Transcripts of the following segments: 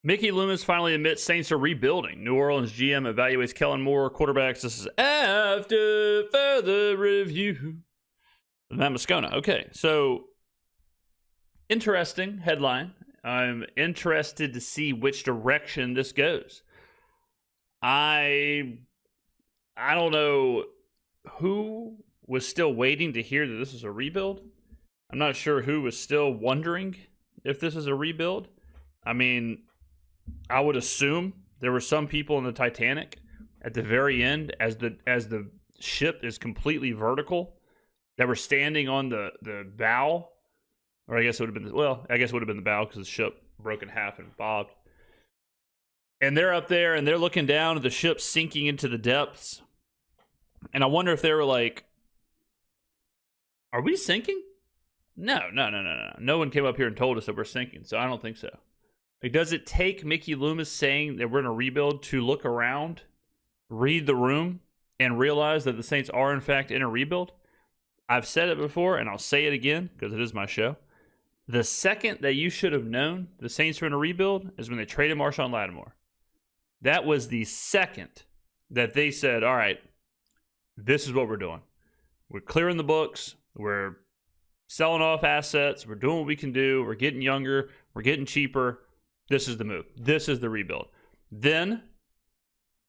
Mickey Loomis finally admits Saints are rebuilding. New Orleans GM evaluates Kellen Moore quarterbacks. This is after further review. Matt Moscona. Okay, so interesting headline. I'm interested to see which direction this goes. I don't know who was still waiting to hear that this is a rebuild. I'm not sure who was still wondering if this is a rebuild. I mean, I would assume there were some people in the Titanic at the very end as the ship is completely vertical that were standing on the bow, or I guess it would have been the bow because the ship broke in half and bobbed. And they're up there and they're looking down at the ship sinking into the depths. And I wonder if they were like, are we sinking? No. No one came up here and told us that we're sinking, so I don't think so. Like, does it take Mickey Loomis saying that we're in a rebuild to look around, read the room, and realize that the Saints are, in fact, in a rebuild? I've said it before, and I'll say it again, because it is my show. The second that you should have known the Saints were in a rebuild is when they traded Marshawn Lattimore. That was the second that they said, all right, this is what we're doing. We're clearing the books. We're selling off assets. We're doing what we can do. We're getting younger. We're getting cheaper. This is the move. This is the rebuild. Then,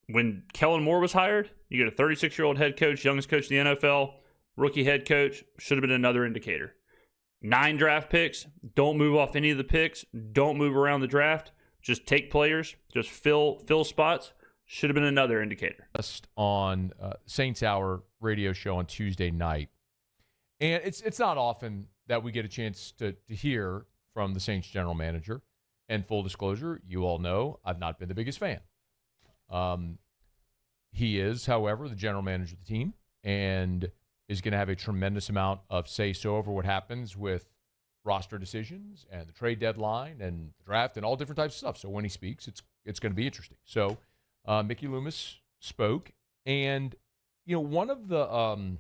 when Kellen Moore was hired, you get a 36-year-old head coach, youngest coach in the NFL, rookie head coach, should have been another indicator. 9 draft picks. Don't move off any of the picks. Don't move around the draft. Just take players. Just fill spots. Should have been another indicator. Just on Saints Hour radio show on Tuesday night. And it's not often that we get a chance to hear from the Saints general manager. And full disclosure, you all know I've not been the biggest fan. He is, however, the general manager of the team and is going to have a tremendous amount of say-so over what happens with roster decisions and the trade deadline and the draft and all different types of stuff. So when he speaks, it's going to be interesting. So Mickey Loomis spoke, and one of the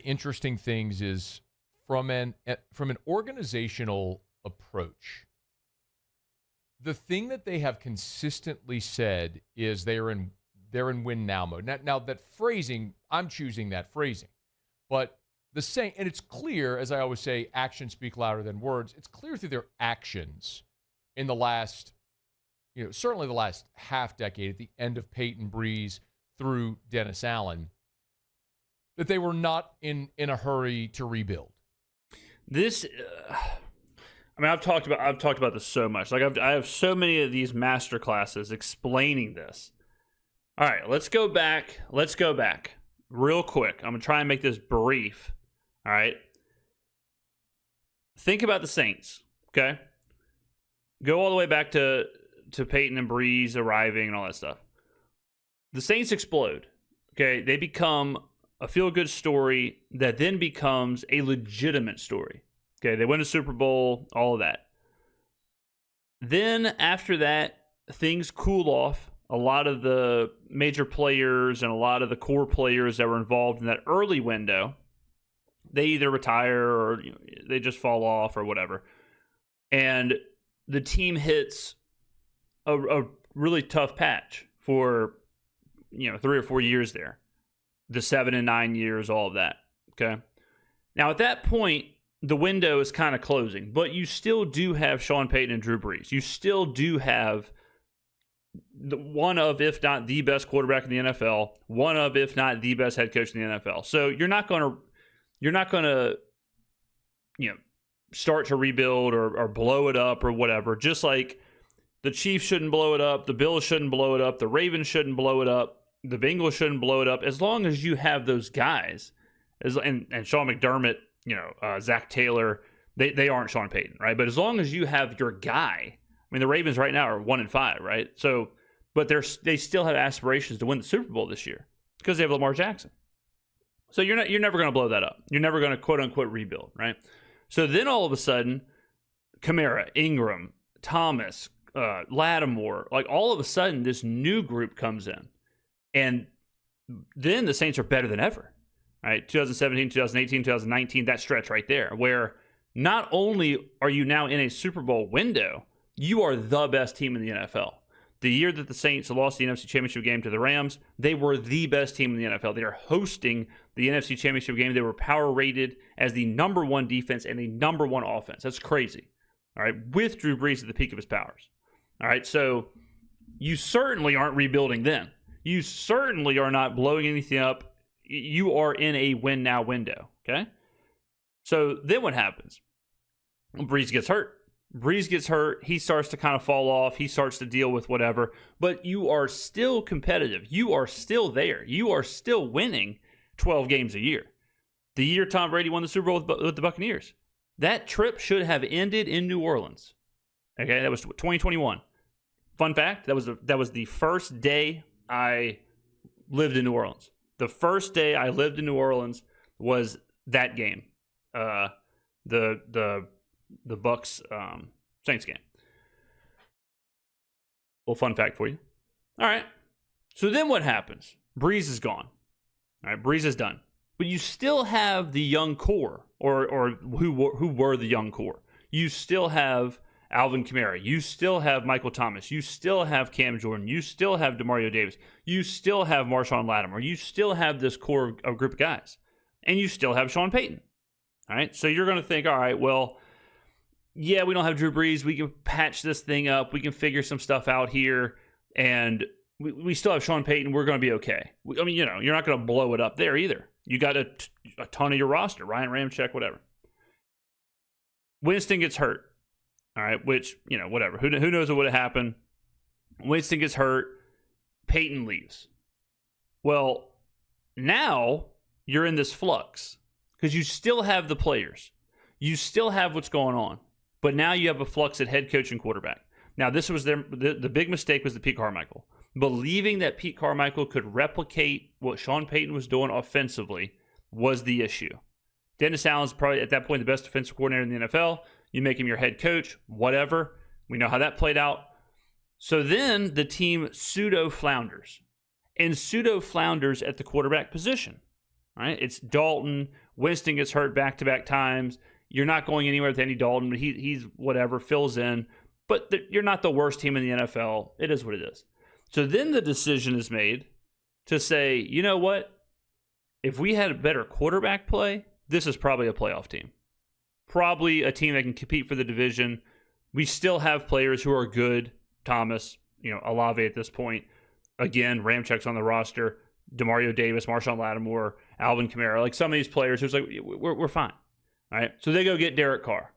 interesting things is from an organizational approach. The thing that they have consistently said is they're in win now mode. Now that phrasing, I'm choosing that phrasing, but the same, and it's clear, as I always say, actions speak louder than words. It's clear through their actions in the last, certainly the last half decade, at the end of Payton, Brees, through Dennis Allen, that they were not in a hurry to rebuild. This. I mean, I've talked about this so much. Like I have so many of these master classes explaining this. All right, let's go back real quick. I'm gonna try and make this brief. All right. Think about the Saints. Okay. Go all the way back to Payton and Brees arriving and all that stuff. The Saints explode. Okay, they become a feel-good story that then becomes a legitimate story. Okay, they win a Super Bowl, all of that. Then after that, things cool off. A lot of the major players and a lot of the core players that were involved in that early window, they either retire or they just fall off or whatever. And the team hits a really tough patch for 3 or 4 years there. The 7 and 9 years, all of that. Okay. Now at that point, the window is kind of closing, but you still do have Sean Payton and Drew Brees. You still do have one of, if not the best quarterback in the NFL, one of, if not the best head coach in the NFL. So you're not going to, start to rebuild or blow it up or whatever. Just like the Chiefs shouldn't blow it up, the Bills shouldn't blow it up, the Ravens shouldn't blow it up, the Bengals shouldn't blow it up. As long as you have those guys, and Sean McDermott, Zach Taylor, they aren't Sean Payton, right? But as long as you have your guy, I mean, the Ravens right now are 1-5, right? So, but they still have aspirations to win the Super Bowl this year because they have Lamar Jackson. So you're never going to blow that up. You're never going to quote unquote rebuild, right? So then all of a sudden, Kamara, Ingram, Thomas, Lattimore, like all of a sudden this new group comes in, and then the Saints are better than ever. Right, 2017, 2018, 2019, that stretch right there, where not only are you now in a Super Bowl window, You are the best team in the NFL. The year that the Saints lost the NFC Championship game to the Rams, they were the best team in the NFL. They are hosting the NFC Championship game. They were power rated as the number one defense and the number one offense. That's crazy. All right, with Drew Brees at the peak of his powers. All right, so you certainly aren't rebuilding then. You certainly are not blowing anything up. You are in a win-now window, okay? So then what happens? Brees gets hurt. He starts to kind of fall off. He starts to deal with whatever. But you are still competitive. You are still there. You are still winning 12 games a year. The year Tom Brady won the Super Bowl with the Buccaneers. That trip should have ended in New Orleans. Okay, that was 2021. Fun fact, that was the first day I lived in New Orleans. The first day I lived in New Orleans was that game. The Bucks Saints game. Little fun fact for you. All right. So then what happens? Brees is gone. All right, Brees is done. But you still have the young core, or who were the young core. You still have Alvin Kamara. You still have Michael Thomas. You still have Cam Jordan. You still have Demario Davis. You still have Marshawn Lattimore. You still have this core of group of guys. And you still have Sean Payton. All right, so you're going to think, all right, well, yeah, we don't have Drew Brees. We can patch this thing up. We can figure some stuff out here. And we still have Sean Payton. We're going to be okay. I mean, you're not going to blow it up there either. You got a ton of your roster, Ryan Ramczyk, whatever. Winston gets hurt. All right, which, whatever. Who knows what would have happened? Winston gets hurt. Payton leaves. Well, now you're in this flux because you still have the players. You still have what's going on. But now you have a flux at head coach and quarterback. Now, this was the big mistake was the Pete Carmichael. Believing that Pete Carmichael could replicate what Sean Payton was doing offensively was the issue. Dennis Allen's probably, at that point, the best defensive coordinator in the NFL. You make him your head coach, whatever. We know how that played out. So then the team pseudo-flounders. And pseudo-flounders at the quarterback position. Right? It's Dalton. Winston gets hurt back-to-back times. You're not going anywhere with Andy Dalton, but he's whatever, fills in. But you're not the worst team in the NFL. It is what it is. So then the decision is made to say, you know what? If we had a better quarterback play, this is probably a playoff team. Probably a team that can compete for the division. We still have players who are good. Thomas, Olave at this point. Again, Ramczyk's on the roster. Demario Davis, Marshawn Lattimore, Alvin Kamara. Like some of these players who's like, we're fine. All right. So they go get Derek Carr.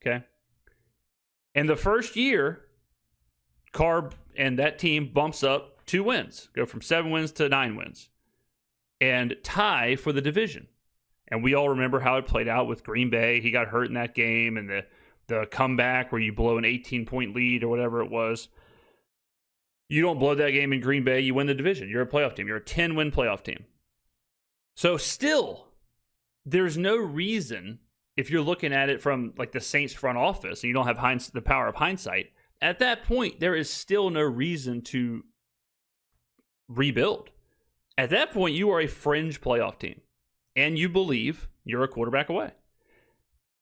Okay. And the first year, Carr and that team bumps up 2 wins, go from 7 wins to 9 wins, and tie for the division. And we all remember how it played out with Green Bay. He got hurt in that game, and the comeback where you blow an 18-point lead or whatever it was. You don't blow that game in Green Bay, you win the division. You're a playoff team. You're a 10-win playoff team. So still, there's no reason, if you're looking at it from like the Saints front office and you don't have the power of hindsight, at that point, there is still no reason to rebuild. At that point, you are a fringe playoff team, and you believe you're a quarterback away.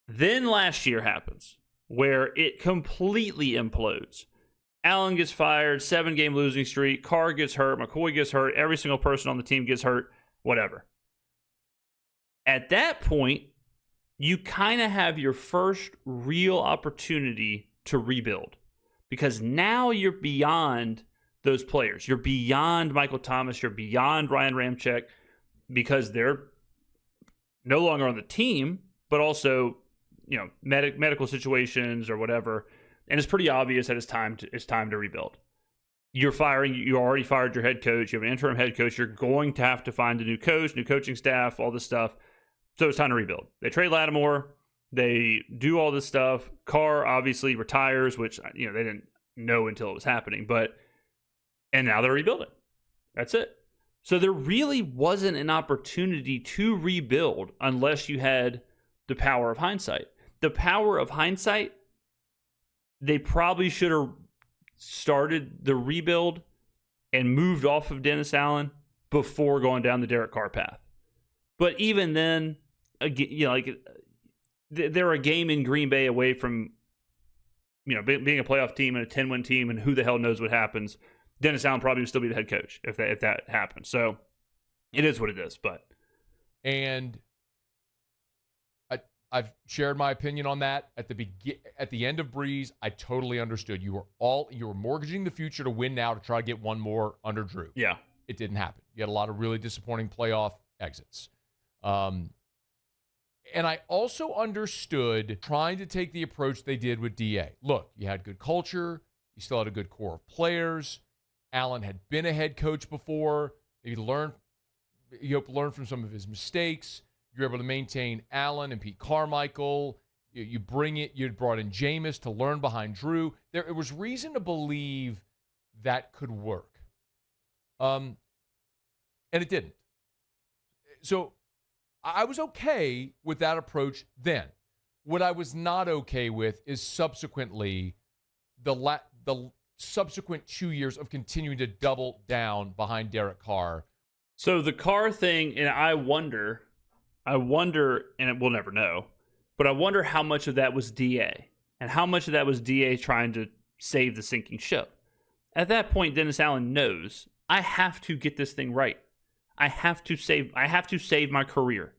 Then last year happens, where it completely implodes. Allen gets fired, 7-game losing streak, Carr gets hurt, McCoy gets hurt, every single person on the team gets hurt, whatever. At that point, you kind of have your first real opportunity to rebuild. Because now you're beyond those players. You're beyond Michael Thomas. You're beyond Ryan Ramczyk because they're no longer on the team, but also, medical situations or whatever. And it's pretty obvious that it's time to rebuild. You already fired your head coach. You have an interim head coach. You're going to have to find a new coach, new coaching staff, all this stuff. So it's time to rebuild. They trade Lattimore. They do all this stuff. Carr obviously retires, which, they didn't know until it was happening. And now they're rebuilding. That's it. So there really wasn't an opportunity to rebuild unless you had the power of hindsight. The power of hindsight, they probably should have started the rebuild and moved off of Dennis Allen before going down the Derek Carr path. But even then, they're a game in Green Bay away from being a playoff team and a 10-win team, and who the hell knows what happens, Dennis Allen probably would still be the head coach if that happens. So it is what it is. And I've shared my opinion on that at the end of Brees. I totally understood. You were mortgaging the future to win now to try to get one more under Drew. Yeah, it didn't happen. You had a lot of really disappointing playoff exits. And I also understood trying to take the approach they did with DA. Look, you had good culture. You still had a good core of players. Allen had been a head coach before. You hope to learn from some of his mistakes. You're able to maintain Allen and Pete Carmichael. You brought in Jameis to learn behind Drew. There was reason to believe that could work. And it didn't. So I was okay with that approach then. What I was not okay with is subsequently the subsequent 2 years of continuing to double down behind Derek Carr. So the Carr thing, and I wonder, and we'll never know, but I wonder how much of that was DA and how much of that was DA trying to save the sinking ship. At that point, Dennis Allen knows, I have to get this thing right. I have to save my career.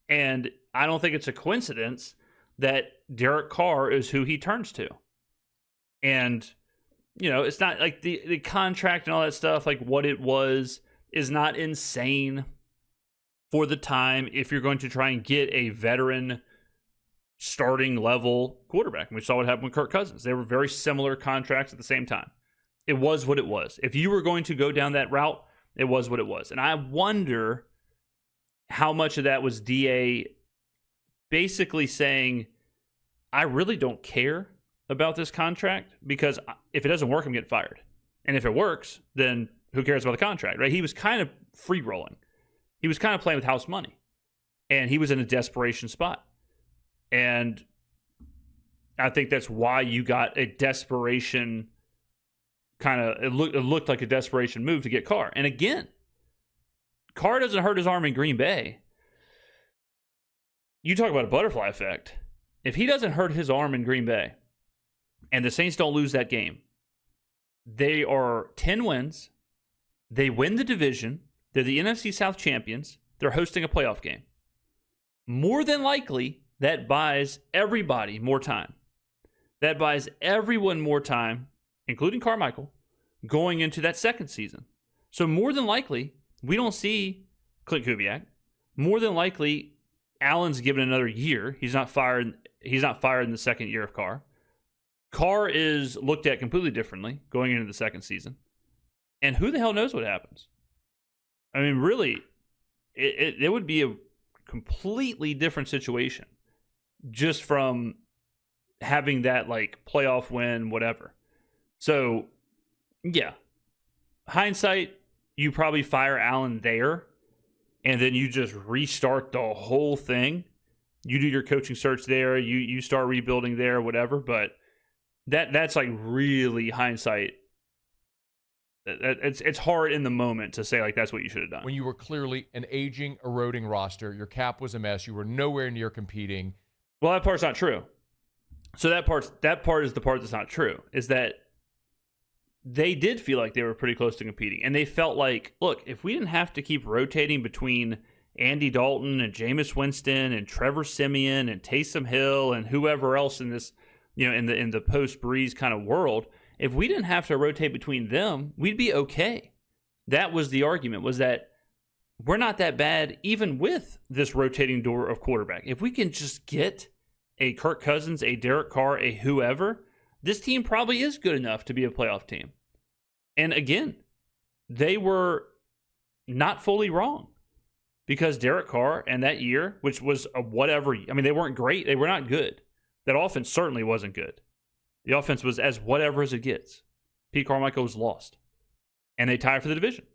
And I don't think it's a coincidence that Derek Carr is who he turns to. And, it's not like the contract and all that stuff, like what it was, is not insane for the time if you're going to try and get a veteran starting level quarterback. And we saw what happened with Kirk Cousins. They were very similar contracts at the same time. It was what it was. If you were going to go down that route, it was what it was. And I wonder how much of that was DA basically saying, I really don't care about this contract because if it doesn't work, I'm getting fired. And if it works, then who cares about the contract, right? He was kind of free rolling. He was kind of playing with house money. And he was in a desperation spot. And I think that's why you got a desperation it looked like a desperation move to get Carr. And again, Carr doesn't hurt his arm in Green Bay. You talk about a butterfly effect. If he doesn't hurt his arm in Green Bay and the Saints don't lose that game, they are 10 wins. They win the division. They're the NFC South champions. They're hosting a playoff game. More than likely, that buys everybody more time. That buys everyone more time, including Carmichael, going into that second season. So more than likely, we don't see Clint Kubiak. More than likely, Allen's given another year. He's not fired in the second year of Carr. Carr is looked at completely differently going into the second season. And who the hell knows what happens? I mean, really, it would be a completely different situation just from having that playoff win, whatever. So, yeah, hindsight, you probably fire Allen there, and then you just restart the whole thing. You do your coaching search there, you start rebuilding there, whatever. But that's really hindsight. It's hard in the moment to say that's what you should have done. When you were clearly an aging, eroding roster, your cap was a mess. You were nowhere near competing. Well, that part's not true. So that part is the part that's not true. Is that they did feel like they were pretty close to competing. And they felt like, look, if we didn't have to keep rotating between Andy Dalton and Jameis Winston and Trevor Siemian and Taysom Hill and whoever else in this, in the post-Brees kind of world, if we didn't have to rotate between them, we'd be okay. That was the argument, was that we're not that bad even with this rotating door of quarterback. If we can just get a Kirk Cousins, a Derek Carr, a whoever, this team probably is good enough to be a playoff team. And again, they were not fully wrong because Derek Carr and that year, which was a whatever, I mean, they weren't great. They were not good. That offense certainly wasn't good. The offense was as whatever as it gets. Pete Carmichael was lost. And they tied for the division.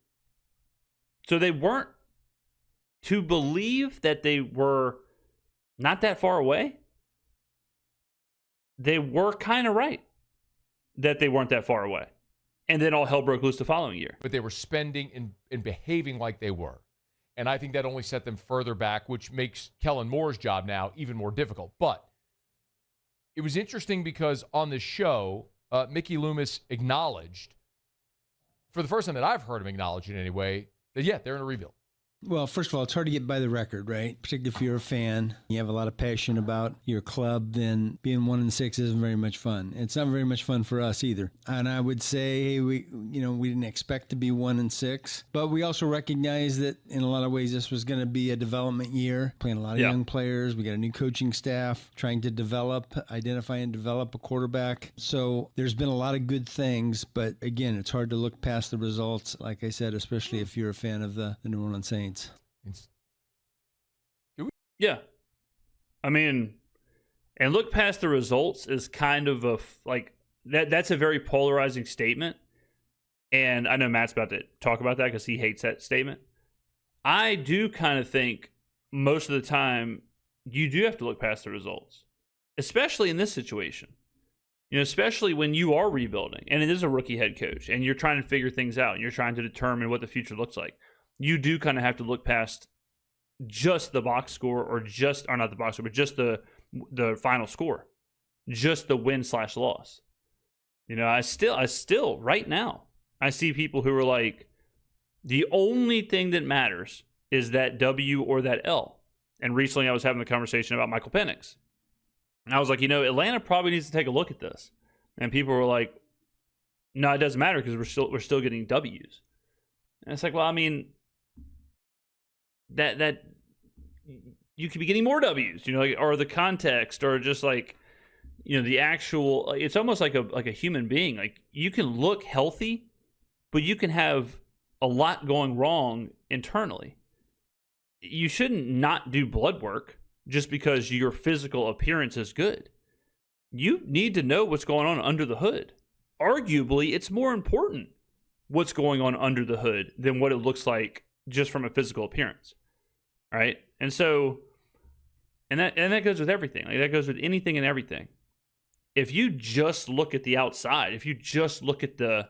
So they weren't, to believe that they were not that far away, they were kind of right that they weren't that far away. And then all hell broke loose the following year. But they were spending and behaving like they were. And I think that only set them further back, which makes Kellen Moore's job now even more difficult. But it was interesting because on the show, Mickey Loomis acknowledged, for the first time that I've heard him acknowledge it anyway, that, yeah, they're in a rebuild. Well, first of all, it's hard to get by the record, right? Particularly if you're a fan, you have a lot of passion about your club, then being 1-6 isn't very much fun. It's not very much fun for us either. And I would say we didn't expect to be 1-6, but we also recognize that in a lot of ways this was going to be a development year, playing a lot of young players. We got a new coaching staff, trying to identify and develop a quarterback. So there's been a lot of good things, but again, it's hard to look past the results, like I said, especially if you're a fan of the New Orleans Saints. Yeah. I mean, and look past the results is kind of that's a very polarizing statement. And I know Matt's about to talk about that because he hates that statement. I do kind of think most of the time you do have to look past the results, especially in this situation. Especially when you are rebuilding and it is a rookie head coach and you're trying to figure things out and you're trying to determine what the future looks like. You do kind of have to look past just the box score or not the box score, but just the final score, just the win/loss. I still right now, I see people who are like, the only thing that matters is that W or that L. And recently I was having a conversation about Michael Penix. And I was like, Atlanta probably needs to take a look at this. And people were like, no, it doesn't matter because we're still getting W's. And it's like, well, I mean, that you could be getting more W's, or the context, or just like, the actual. It's almost like a human being. Like, you can look healthy, but you can have a lot going wrong internally. You shouldn't not do blood work just because your physical appearance is good. You need to know what's going on under the hood. Arguably, it's more important what's going on under the hood than what it looks like just from a physical appearance, right? And so, and that goes with everything. Like, that goes with anything and everything. If you just look at the outside, if you just look at the,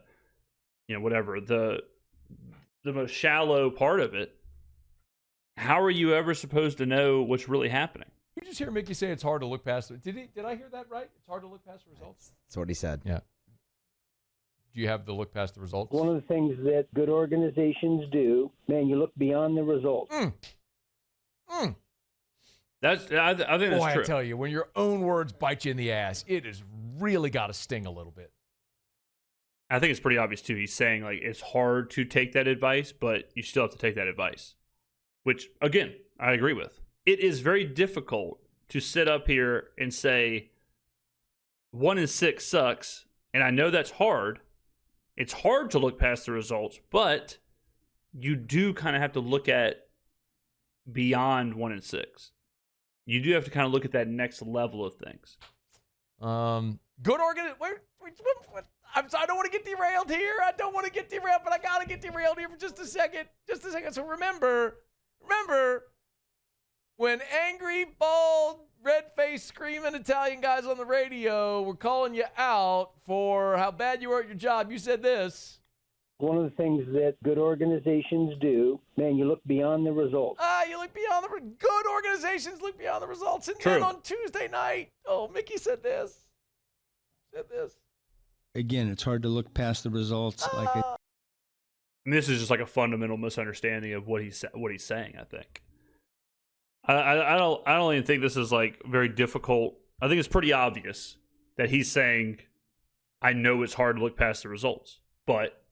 the most shallow part of it, how are you ever supposed to know what's really happening? Did you just hear Mickey say it's hard to look past it? Did I hear that right? It's hard to look past the results? That's what he said. Yeah. Do you have the look past the results? One of the things that good organizations do, man, you look beyond the results. That's I think that's Boy, true. I tell you, when your own words bite you in the ass, it has really got to sting a little bit. I think it's pretty obvious too. He's saying like it's hard to take that advice, but you still have to take that advice. Which, again, I agree with. It is very difficult to sit up here and say 1-6 sucks, and I know that's hard. It's hard to look past the results, but you do kind of have to look at beyond 1-6. You do have to kind of look at that next level of things. Good organization. I don't want to get derailed here. I don't want to get derailed, but I got to get derailed here for just a second. So remember when angry, bald, red-faced, screaming Italian guys on the radio were calling you out for how bad you were at your job, you said this. One of the things that good organizations do, man, you look beyond the results. You look beyond good organizations look beyond the results. And then on Tuesday night, Mickey said this. Again, it's hard to lolook past the results. And this is just like a fundamental misunderstanding of what he's saying, I think. I don't even think this is like very difficult. I think it's pretty obvious that he's saying, I know it's hard to look past the results, but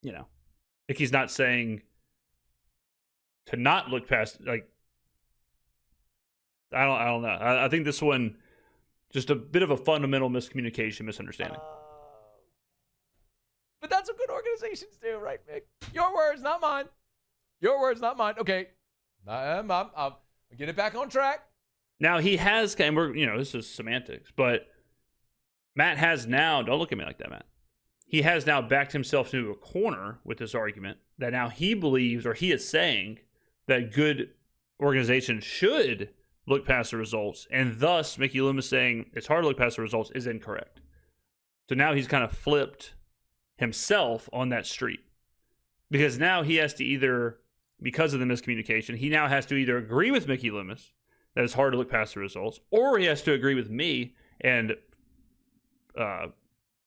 like he's not saying to not look past. Like, I don't know. I think this one just a bit of a fundamental misunderstanding. But that's what good organizations do, right, Mick? Your words, not mine. Okay. I'll get it back on track. Now he has, and we're, this is semantics, but Matt has now, don't look at me like that, Matt. He has now backed himself into a corner with this argument that now he believes, or he is saying, that good organizations should look past the results, and thus Mickey Loomis saying it's hard to look past the results is incorrect. So now he's kind of flipped himself on that street, because now he has to either, because of the miscommunication, he now has to either agree with Mickey Loomis that it's hard to look past the results, or he has to agree with me and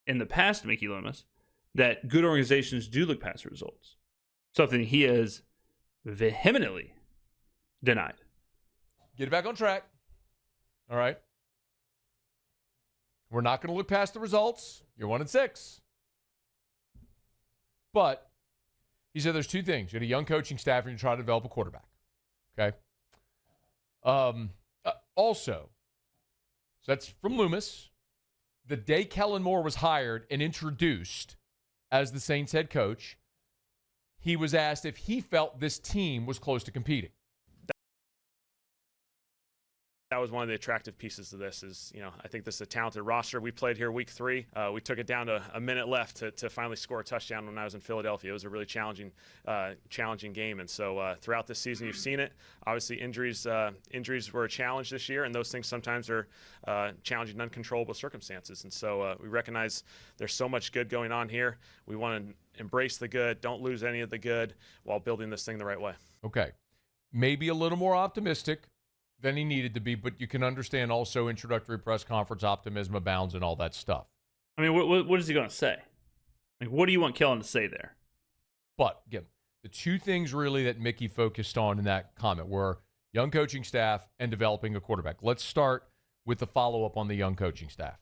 in the past, Mickey Loomis, that good organizations do look past the results. Something he has vehemently denied. Get it back on track. All right. We're not going to look past the results. You're 1-6. But he said there's two things. You had a young coaching staff and you're trying to develop a quarterback. Okay. Also, so that's from Loomis. The day Kellen Moore was hired and introduced as the Saints head coach, he was asked if he felt this team was close to competing. That was one of the attractive pieces of this is, I think this is a talented roster. We played here week 3. We took it down to a minute left to finally score a touchdown when I was in Philadelphia. It was a really challenging game. And so throughout this season, you've seen it. Obviously, injuries were a challenge this year, and those things sometimes are challenging and uncontrollable circumstances. And so we recognize there's so much good going on here. We want to embrace the good, don't lose any of the good while building this thing the right way. Okay. Maybe a little more optimistic than he needed to be, but you can understand also introductory press conference optimism abounds and all that stuff. I mean, what is he going to say? Like, what do you want Kellen to say there? But again, the two things really that Mickey focused on in that comment were young coaching staff and developing a quarterback. Let's start with the follow-up on the young coaching staff.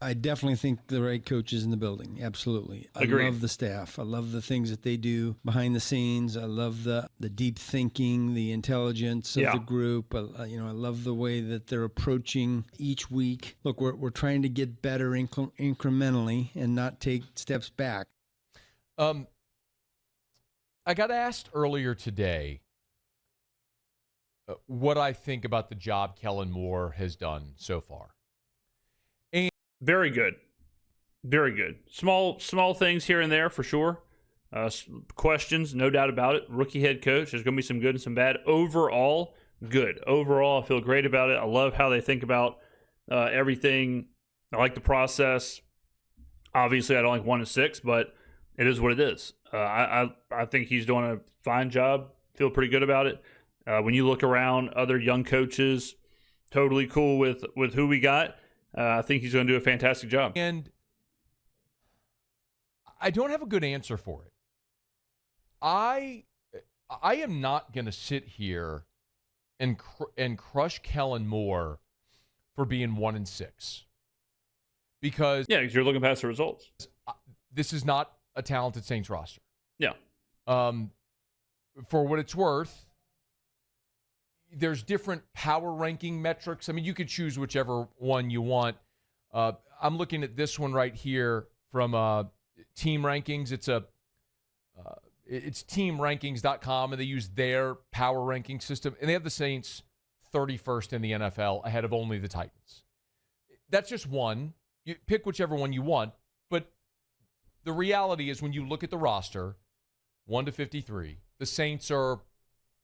I definitely think the right coach is in the building. Absolutely. Agreed. I love the staff. I love the things that they do behind the scenes. I love the deep thinking, the intelligence of the group. I love the way that they're approaching each week. Look, we're trying to get better incrementally and not take steps back. I got asked earlier today what I think about the job Kellen Moore has done so far. Very good. Very good. Small things here and there for sure. Questions, no doubt about it. Rookie head coach. There's going to be some good and some bad. Overall, good. Overall, I feel great about it. I love how they think about everything. I like the process. Obviously, I don't like 1-6, but it is what it is. I think he's doing a fine job. Feel pretty good about it. When you look around, other young coaches, totally cool with who we got. I think he's going to do a fantastic job. And I don't have a good answer for it. I am not going to sit here and crush Kellen Moore for being 1-6. Because you're looking past the results. This is not a talented Saints roster. Yeah. For what it's worth, there's different power ranking metrics. I mean, you could choose whichever one you want. I'm looking at this one right here from Team Rankings. It's teamrankings.com, and they use their power ranking system, and they have the Saints 31st in the NFL, ahead of only the Titans. That's just one. You pick whichever one you want, but the reality is when you look at the roster, 1-53, the Saints are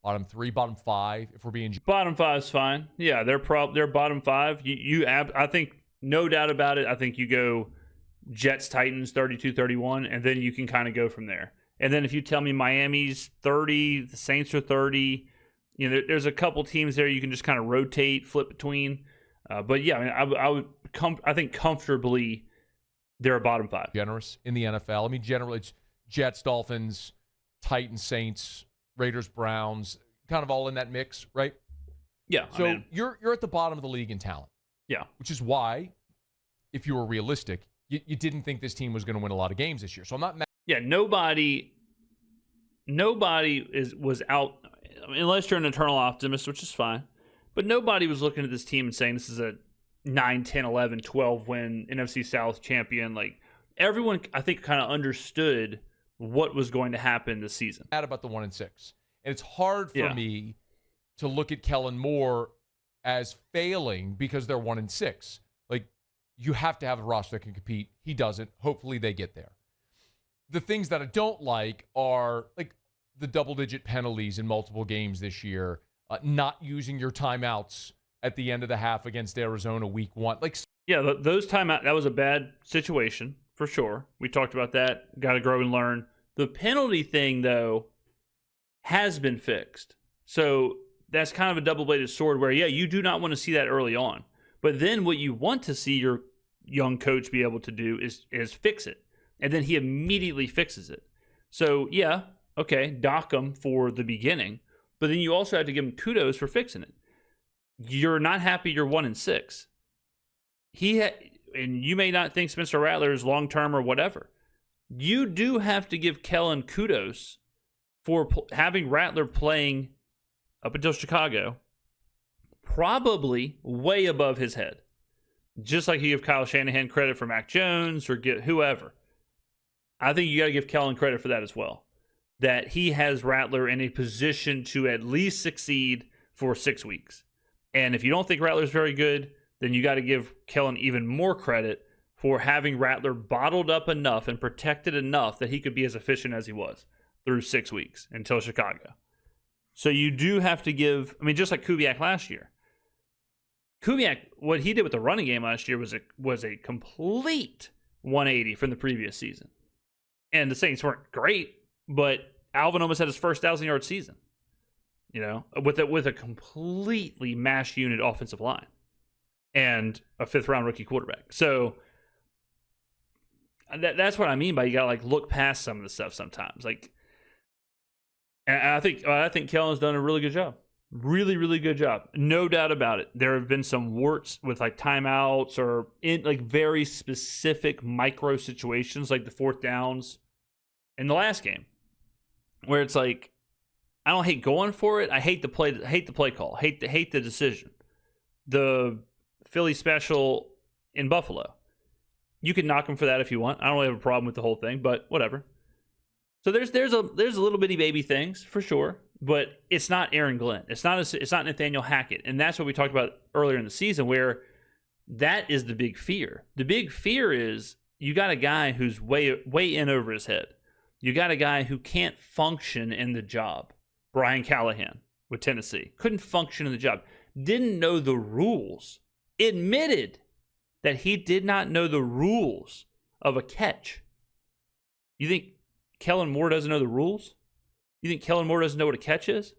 bottom 3, bottom 5, if we're being... Bottom 5 is fine. Yeah, they're bottom 5. I think, no doubt about it, I think you go Jets, Titans, 32-31, and then you can kind of go from there. And then if you tell me Miami's 30, the Saints are 30, there's a couple teams there you can just kind of rotate, flip between. But yeah, I mean, I think comfortably they're a bottom 5. Generous in the NFL. I mean, generally it's Jets, Dolphins, Titans, Saints, Raiders, Browns, kind of all in that mix, right? Yeah. So you're at the bottom of the league in talent. Yeah. Which is why, if you were realistic, you didn't think this team was going to win a lot of games this year. So I'm not mad. Yeah, nobody was out, unless you're an eternal optimist, which is fine. But nobody was looking at this team and saying this is a 9, 10, 11, 12 win NFC South champion. Like, everyone, I think, kind of understood what was going to happen this season. Mad about the 1-6. And it's hard for me to look at Kellen Moore as failing because they're 1-6. Like, you have to have a roster that can compete. He doesn't. Hopefully they get there. The things that I don't like are like the double-digit penalties in multiple games this year, not using your timeouts at the end of the half against Arizona week 1. Like, yeah, those timeouts, that was a bad situation for sure. We talked about that. Got to grow and learn. The penalty thing, though, has been fixed. So that's kind of a double-bladed sword where, yeah, you do not want to see that early on. But then what you want to see your young coach be able to do is fix it. And then he immediately fixes it. So, yeah, okay, dock him for the beginning. But then you also have to give him kudos for fixing it. You're not happy you're 1-6. And you may not think Spencer Rattler is long-term or whatever. You do have to give Kellen kudos for having Rattler playing up until Chicago probably way above his head. Just like you give Kyle Shanahan credit for Mac Jones or get whoever. I think you got to give Kellen credit for that as well. That he has Rattler in a position to at least succeed for 6 weeks. And if you don't think Rattler's very good, then you got to give Kellen even more credit for having Rattler bottled up enough and protected enough that he could be as efficient as he was through 6 weeks until Chicago. So you do have to give, just like Kubiak last year. Kubiak, what he did with the running game last year was a complete 180 from the previous season. And the Saints weren't great, but Alvin almost had his first 1,000-yard season. With a completely mashed unit offensive line and a 5th-round rookie quarterback. So that's what I mean by you got to look past some of the stuff sometimes. And I think Kellen's done a really good job. Really, really good job. No doubt about it. There have been some warts with timeouts or in very specific micro situations like the 4th downs in the last game where it's I don't hate going for it. I hate the play call. Hate the decision. The Philly special in Buffalo. You can knock him for that if you want. I don't really have a problem with the whole thing, but whatever. So there's a little bitty baby things for sure, but it's not Aaron Glenn. It's not Nathaniel Hackett, and that's what we talked about earlier in the season, where that is the big fear. The big fear is you got a guy who's way in over his head. You got a guy who can't function in the job. Brian Callahan with Tennessee couldn't function in the job. Didn't know the rules. Admitted that he did not know the rules of a catch. You think Kellen Moore doesn't know the rules? You think Kellen Moore doesn't know what a catch is?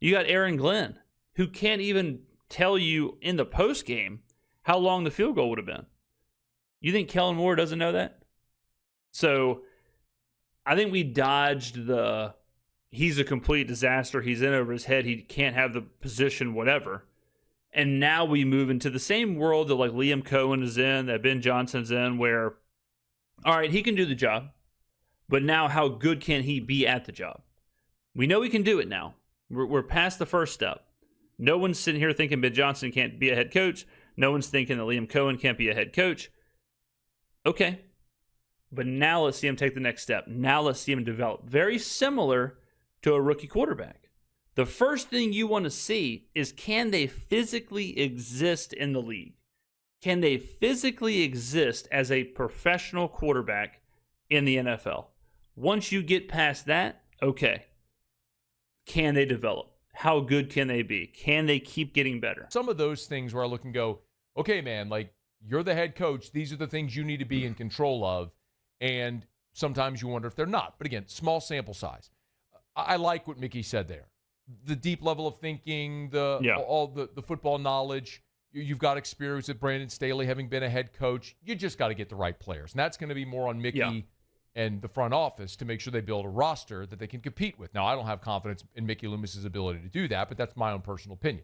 You got Aaron Glenn, who can't even tell you in the post game how long the field goal would have been. You think Kellen Moore doesn't know that? So I think we dodged he's a complete disaster, he's in over his head, he can't have the position, whatever. And now we move into the same world that Liam Cohen is in, that Ben Johnson's in, where, all right, he can do the job, but now how good can he be at the job? We know he can do it now. We're past the first step. No one's sitting here thinking Ben Johnson can't be a head coach. No one's thinking that Liam Cohen can't be a head coach. Okay. But now let's see him take the next step. Now let's see him develop. Very similar to a rookie quarterback. The first thing you want to see is, can they physically exist in the league? Can they physically exist as a professional quarterback in the NFL? Once you get past that, okay. Can they develop? How good can they be? Can they keep getting better? Some of those things where I look and go, okay, man, you're the head coach. These are the things you need to be in control of. And sometimes you wonder if they're not. But again, small sample size. I like what Mickey said there. The deep level of thinking, all the football knowledge. You've got experience with Brandon Staley having been a head coach. You just got to get the right players. And that's going to be more on Mickey and the front office to make sure they build a roster that they can compete with. Now, I don't have confidence in Mickey Loomis' ability to do that, but that's my own personal opinion.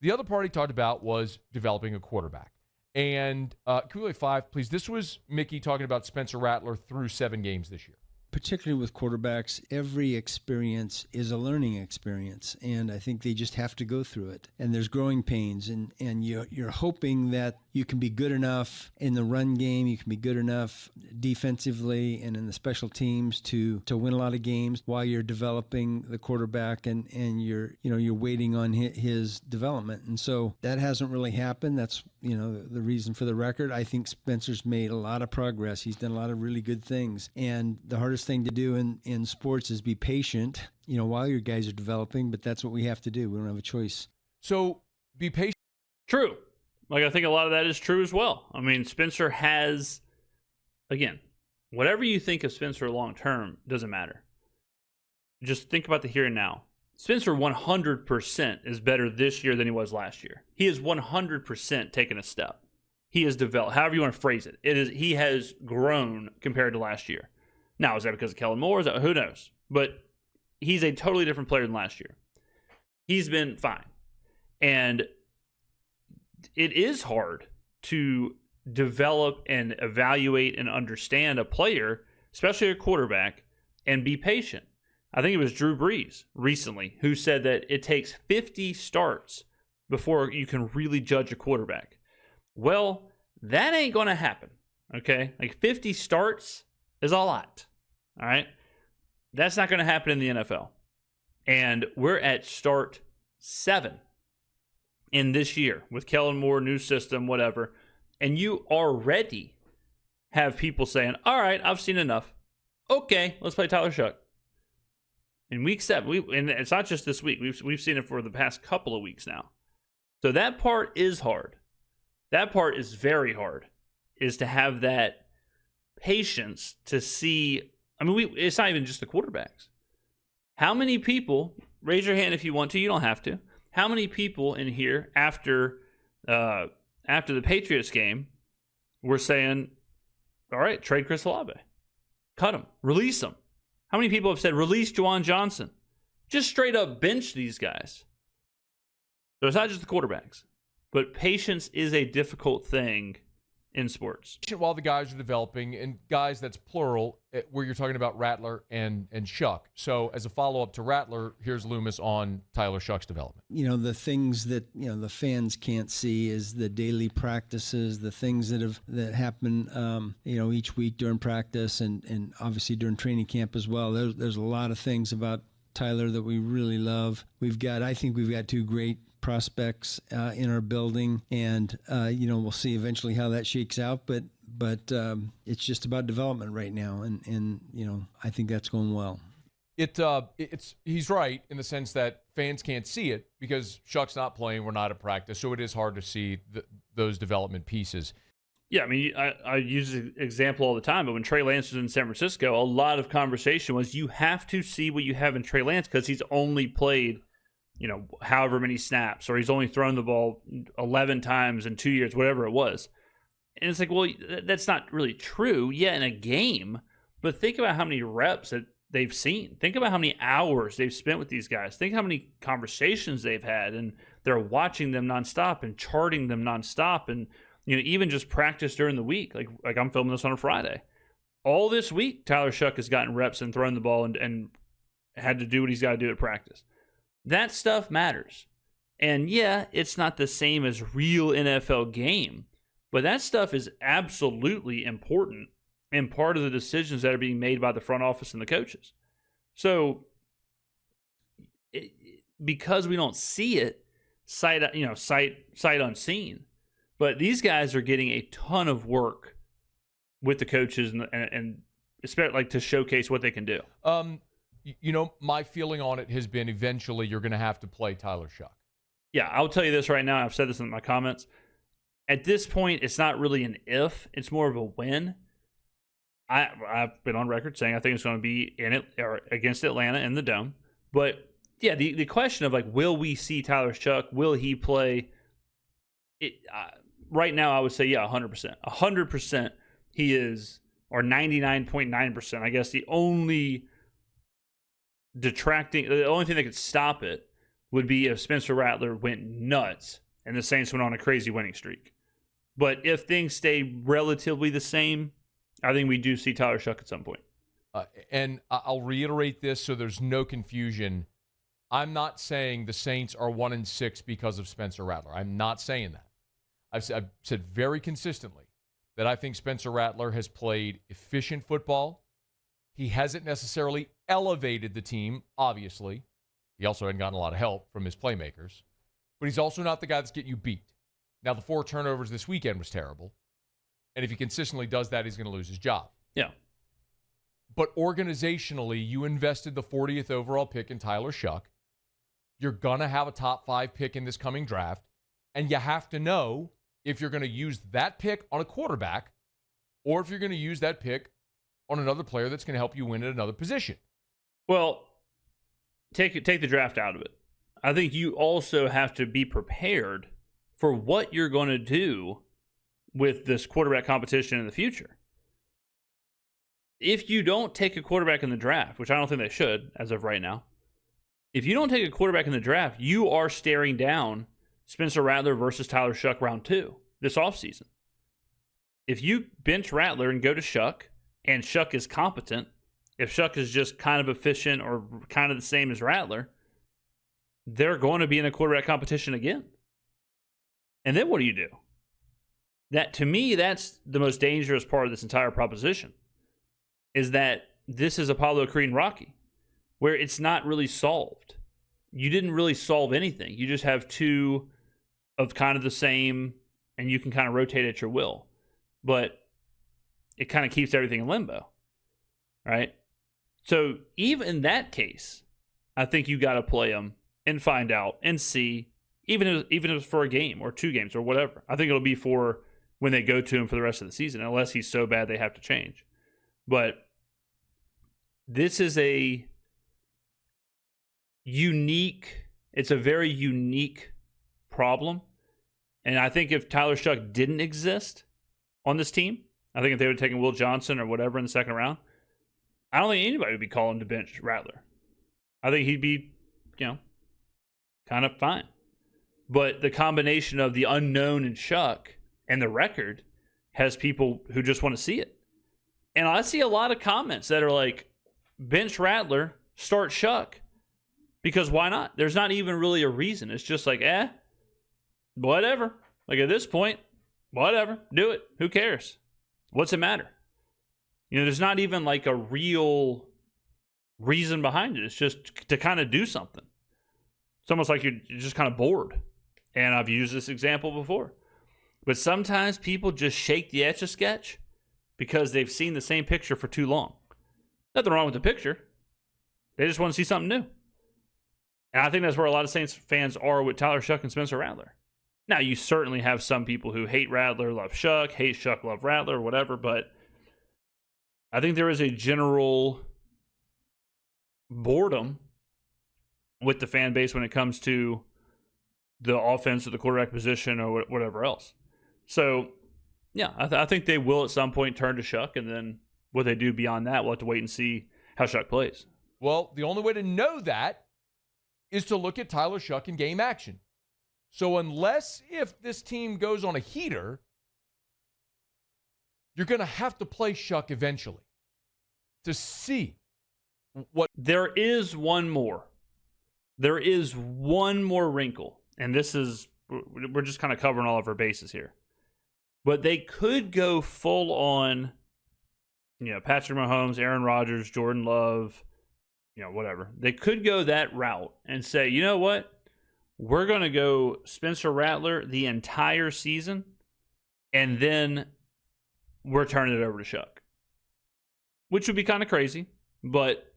The other part he talked about was developing a quarterback. And can we play 5, please? This was Mickey talking about Spencer Rattler through 7 games this year. Particularly with quarterbacks, every experience is a learning experience, and I think they just have to go through it. And there's growing pains, and you're hoping that you can be good enough in the run game, you can be good enough defensively and in the special teams to win a lot of games while you're developing the quarterback and you're waiting on his development. And so that hasn't really happened. That's the reason for the record. I think Spencer's made a lot of progress. He's done a lot of really good things, and the hardest thing to do in sports is be patient, while your guys are developing, but that's what we have to do. We don't have a choice. So be patient. True. I think a lot of that is true as well. Spencer has, again, whatever you think of Spencer long term doesn't matter. Just think about the here and now. Spencer 100% is better this year than he was last year. He is 100% taken a step. He has developed, however you want to phrase it. He has grown compared to last year. Now, is that because of Kellen Moore? Is that, who knows? But he's a totally different player than last year. He's been fine. And it is hard to develop and evaluate and understand a player, especially a quarterback, and be patient. I think it was Drew Brees recently who said that it takes 50 starts before you can really judge a quarterback. Well, that ain't going to happen, okay? Like 50 starts is a lot, all right? That's not going to happen in the NFL. And we're at start 7 in this year with Kellen Moore, new system, whatever. And you already have people saying, all right, I've seen enough. Okay, let's play Tyler Shough. In week 7, and it's not just this week. We've seen it for the past couple of weeks now. So that part is hard. That part is very hard, is to have that patience to see. I mean, it's not even just the quarterbacks. How many people, raise your hand if you want to, you don't have to. How many people in here after the Patriots game were saying, all right, trade Chris Olave. Cut him. Release him. How many people have said, release Juwan Johnson? Just straight up bench these guys. So it's not just the quarterbacks. But patience is a difficult thing in sports. While the guys are developing, and guys, that's plural, where you're talking about Rattler and Shough. So as a follow-up to Rattler, here's Loomis on Tyler Shough's development. You know, the things that, you know, the fans can't see is the daily practices, the things that happen, you know, each week during practice and obviously during training camp as well. There's a lot of things about Tyler that we really love. I think we've got 2 great prospects in our building, and you know, we'll see eventually how that shakes out, but it's just about development right now, and you know, I think that's going well. He's right in the sense that fans can't see it because Shough's not playing, we're not at practice, so it is hard to see those development pieces. Yeah, I mean, I use the example all the time, but when Trey Lance was in San Francisco, a lot of conversation was you have to see what you have in Trey Lance because he's only played, you know, however many snaps, or he's only thrown the ball 11 times in 2 years, whatever it was. And it's like, well, that's not really true. Yeah, in a game, but think about how many reps that they've seen. Think about how many hours they've spent with these guys. Think how many conversations they've had, and they're watching them nonstop and charting them nonstop, and you know, even just practice during the week. Like I'm filming this on a Friday. All this week, Tyler Shough has gotten reps and thrown the ball and had to do what he's got to do at practice. That stuff matters. And yeah, it's not the same as real NFL game, but that stuff is absolutely important and part of the decisions that are being made by the front office and the coaches. So because we don't see it, sight unseen, but these guys are getting a ton of work with the coaches and especially like to showcase what they can do. You know, my feeling on it has been eventually you're going to have to play Tyler Shough. Yeah, I'll tell you this right now. I've said this in my comments. At this point, it's not really an if. It's more of a when. I've been on record saying I think it's going to be in it or against Atlanta in the Dome. But, yeah, the question of, like, will we see Tyler Shough? Will he play? Right now, I would say, yeah, 100%. 100% he is, or 99.9%. I guess the only thing that could stop it would be if Spencer Rattler went nuts and the Saints went on a crazy winning streak. But if things stay relatively the same, I think we do see Tyler Shough at some point. And I'll reiterate this so there's no confusion. I'm not saying the Saints are 1-6 because of Spencer Rattler. I'm not saying that. I've said very consistently that I think Spencer Rattler has played efficient football. He hasn't necessarily elevated the team, obviously. He also hadn't gotten a lot of help from his playmakers. But he's also not the guy that's getting you beat. Now, the 4 turnovers this weekend was terrible. And if he consistently does that, he's going to lose his job. Yeah. But organizationally, you invested the 40th overall pick in Tyler Shough. You're going to have a top 5 pick in this coming draft. And you have to know if you're going to use that pick on a quarterback or if you're going to use that pick on another player that's going to help you win at another position. Well, take the draft out of it. I think you also have to be prepared for what you're going to do with this quarterback competition in the future. If you don't take a quarterback in the draft, which I don't think they should as of right now, if you don't take a quarterback in the draft, you are staring down Spencer Rattler versus Tyler Shough round 2 this offseason. If you bench Rattler and go to Shough, and Shough is competent, if Shough is just kind of efficient or kind of the same as Rattler, they're going to be in a quarterback competition again. And then what do? That, to me, that's the most dangerous part of this entire proposition, is that this is Apollo Creed and Rocky, where it's not really solved. You didn't really solve anything. You just have two of kind of the same, and you can kind of rotate at your will. But it kind of keeps everything in limbo, right? So even in that case, I think you got to play them and find out and see, even if it's for a game or 2 games or whatever. I think it'll be for when they go to him for the rest of the season, unless he's so bad they have to change. But this is a very unique problem. And I think if Tyler Shough didn't exist on this team, I think if they would have taken Will Johnson or whatever in the second round, I don't think anybody would be calling to bench Rattler. I think he'd be, kind of fine. But the combination of the unknown in Shough and the record has people who just want to see it. And I see a lot of comments that are like, bench Rattler, start Shough. Because why not? There's not even really a reason. It's just like, whatever. Like at this point, whatever. Do it. Who cares? What's it matter? There's not even like a real reason behind it. It's just to kind of do something. It's almost like you're just kind of bored. And I've used this example before. But sometimes people just shake the Etch-a-Sketch because they've seen the same picture for too long. Nothing wrong with the picture. They just want to see something new. And I think that's where a lot of Saints fans are with Tyler Shough and Spencer Rattler. Now, you certainly have some people who hate Rattler, love Shough, hate Shough, love Rattler, whatever, but I think there is a general boredom with the fan base when it comes to the offense or the quarterback position or whatever else. So, yeah, I think they will at some point turn to Shough, and then what they do beyond that, we'll have to wait and see how Shough plays. Well, the only way to know that is to look at Tyler Shough in game action. So unless if this team goes on a heater, you're going to have to play Shough eventually to see what. There is one more. There is one more wrinkle, and we're just kind of covering all of our bases here. But they could go full on, Patrick Mahomes, Aaron Rodgers, Jordan Love, whatever. They could go that route and say, you know what? We're going to go Spencer Rattler the entire season, and then we're turning it over to Shough. Which would be kind of crazy, but,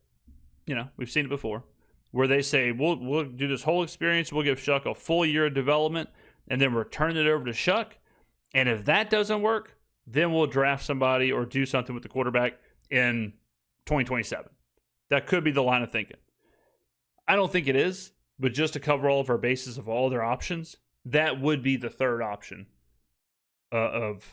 we've seen it before. Where they say, we'll do this whole experience, we'll give Shough a full year of development, and then we're turning it over to Shough. And if that doesn't work, then we'll draft somebody or do something with the quarterback in 2027. That could be the line of thinking. I don't think it is. But just to cover all of our bases of all their options, that would be the third option of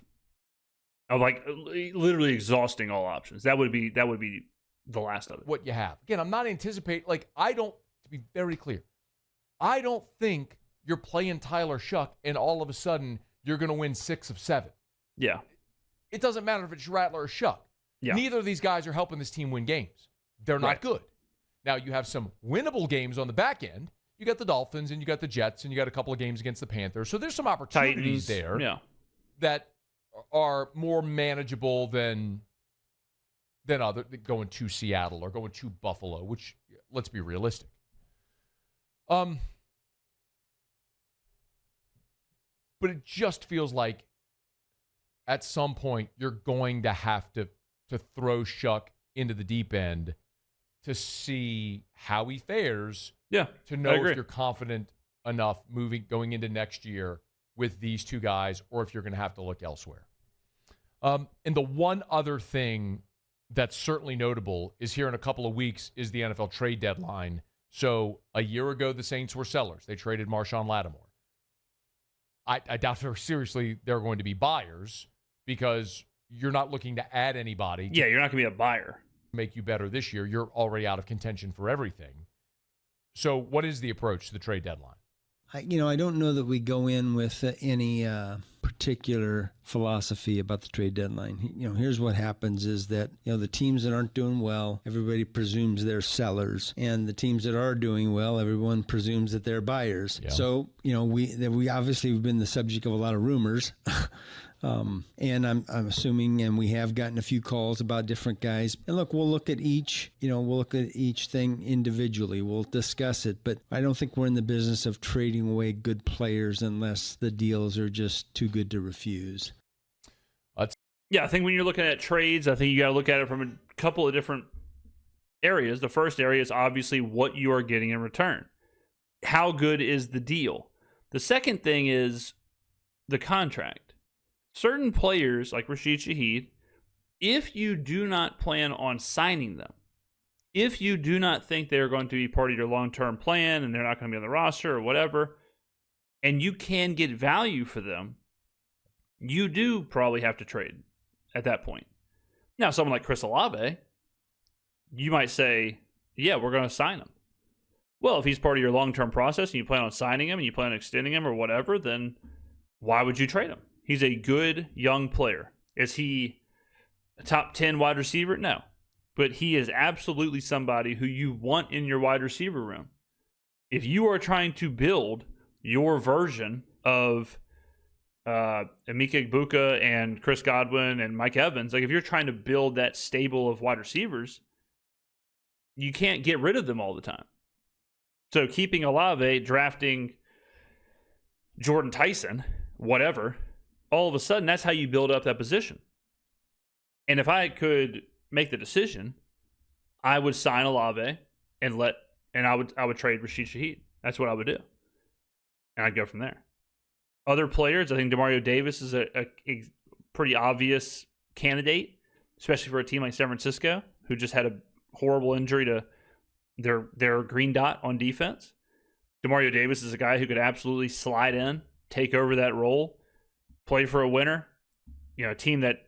like literally exhausting all options. That would be the last of it. What you have. Again, I'm not anticipating, to be very clear, I don't think you're playing Tyler Shough and all of a sudden you're going to win 6 of 7. Yeah. It doesn't matter if it's Rattler or Shough. Yeah. Neither of these guys are helping this team win games. They're not good. Now, you have some winnable games on the back end. You got the Dolphins, and you got the Jets, and you got a couple of games against the Panthers. So there's some opportunities there that are more manageable than other going to Seattle or going to Buffalo, which, let's be realistic. But it just feels like at some point you're going to have to throw Shough into the deep end to see how he fares, to know if you're confident enough going into next year with these two guys, or if you're going to have to look elsewhere. And the one other thing that's certainly notable is here in a couple of weeks is the NFL trade deadline. So a year ago, the Saints were sellers. They traded Marshawn Lattimore. I doubt very seriously they're going to be buyers because you're not looking to add anybody. Yeah, you're not going to be a buyer. Make you better this year. You're already out of contention for everything. So what is the approach to the trade deadline? I don't know that we go in with any particular philosophy about the trade deadline. Here's what happens is that, the teams that aren't doing well, everybody presumes they're sellers. And the teams that are doing well, everyone presumes that they're buyers. Yeah. So, we obviously have been the subject of a lot of rumors. And I'm assuming, and we have gotten a few calls about different guys. And look, we'll look at each thing individually. We'll discuss it, but I don't think we're in the business of trading away good players unless the deals are just too good to refuse. Yeah, I think when you're looking at trades, I think you got to look at it from a couple of different areas. The first area is obviously what you are getting in return. How good is the deal? The second thing is the contract. Certain players, like Rashid Shaheed, if you do not plan on signing them, if you do not think they're going to be part of your long-term plan and they're not going to be on the roster or whatever, and you can get value for them, you do probably have to trade at that point. Now, someone like Chris Olave, you might say, yeah, we're going to sign him. Well, if he's part of your long-term process and you plan on signing him and you plan on extending him or whatever, then why would you trade him? He's a good young player. Is he a top 10 wide receiver? No. But he is absolutely somebody who you want in your wide receiver room. If you are trying to build your version of Emeka Egbuka and Chris Godwin and Mike Evans, like if you're trying to build that stable of wide receivers, you can't get rid of them all the time. So keeping Olave, drafting Jordan Tyson, whatever, all of a sudden, that's how you build up that position. And if I could make the decision, I would sign Olave and I would trade Rashid Shaheed. That's what I would do. And I'd go from there. Other players, I think Demario Davis is a pretty obvious candidate, especially for a team like San Francisco, who just had a horrible injury to their green dot on defense. Demario Davis is a guy who could absolutely slide in, take over that role, play for a winner, a team that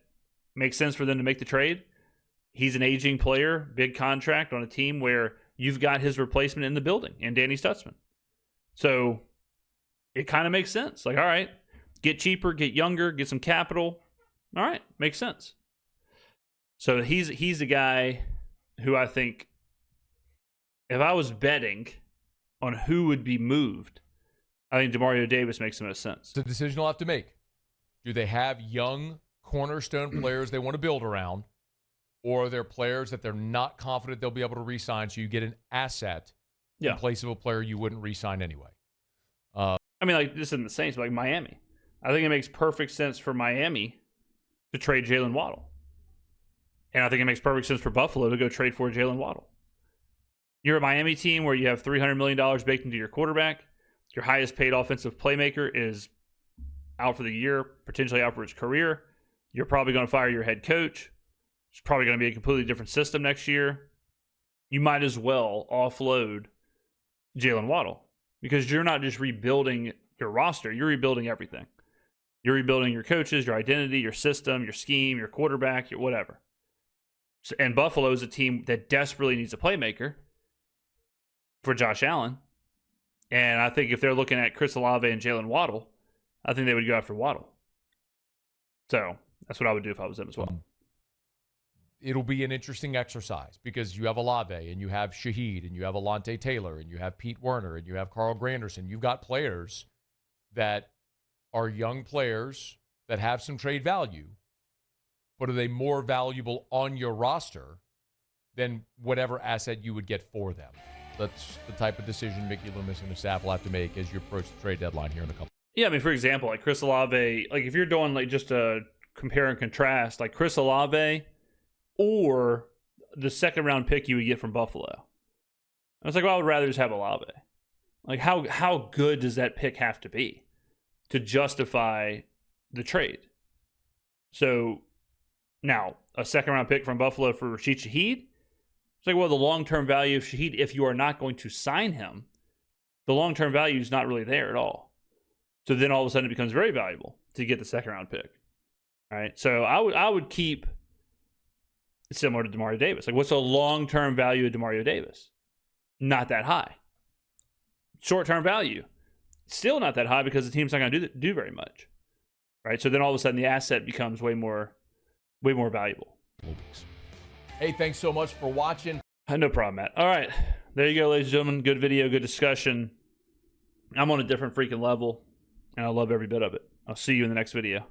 makes sense for them to make the trade. He's an aging player, big contract on a team where you've got his replacement in the building, and Danny Stutzman. So it kind of makes sense. Like, all right, get cheaper, get younger, get some capital. All right, makes sense. So he's a guy who I think, if I was betting on who would be moved, I think Demario Davis makes the most sense. It's a decision they'll have to make. Do they have young cornerstone players they want to build around, or are there players that they're not confident they'll be able to re-sign, so you get an asset in place of a player you wouldn't re-sign anyway? I mean, like, this isn't the Saints, but like Miami. I think it makes perfect sense for Miami to trade Jalen Waddle. And I think it makes perfect sense for Buffalo to go trade for Jalen Waddle. You're a Miami team where you have $300 million baked into your quarterback. Your highest paid offensive playmaker is out for the year, potentially out for his career. You're probably going to fire your head coach. It's probably going to be a completely different system next year. You might as well offload Jalen Waddle because you're not just rebuilding your roster. You're rebuilding everything. You're rebuilding your coaches, your identity, your system, your scheme, your quarterback, your whatever. So, and Buffalo is a team that desperately needs a playmaker for Josh Allen. And I think if they're looking at Chris Olave and Jalen Waddle, I think they would go after Waddle. So that's what I would do if I was them as well. It'll be an interesting exercise because you have Olave and you have Shaheed and you have Alontae Taylor and you have Pete Werner and you have Carl Granderson. You've got players that are young players that have some trade value, but are they more valuable on your roster than whatever asset you would get for them? That's the type of decision Mickey Loomis and the staff will have to make as you approach the trade deadline here in a couple. Yeah, I mean, for example, like Chris Olave, like if you're doing like just a compare and contrast, like Chris Olave or the second round pick you would get from Buffalo. I was like, well, I would rather just have Olave. Like how good does that pick have to be to justify the trade? So now a second round pick from Buffalo for Rashid Shaheed, It's like, well, the long-term value of Shaheed, if you are not going to sign him, the long-term value is not really there at all. So then all of a sudden it becomes very valuable to get the second-round pick. All right, so I would keep similar to Demario Davis. Like, what's the long-term value of Demario Davis? Not that high. Short-term value, still not that high because the team's not going to do very much. Right, so then all of a sudden the asset becomes way more valuable. Hey, thanks so much for watching. No problem, Matt. All right, there you go, ladies and gentlemen. Good video, good discussion. I'm on a different freaking level, and I love every bit of it. I'll see you in the next video.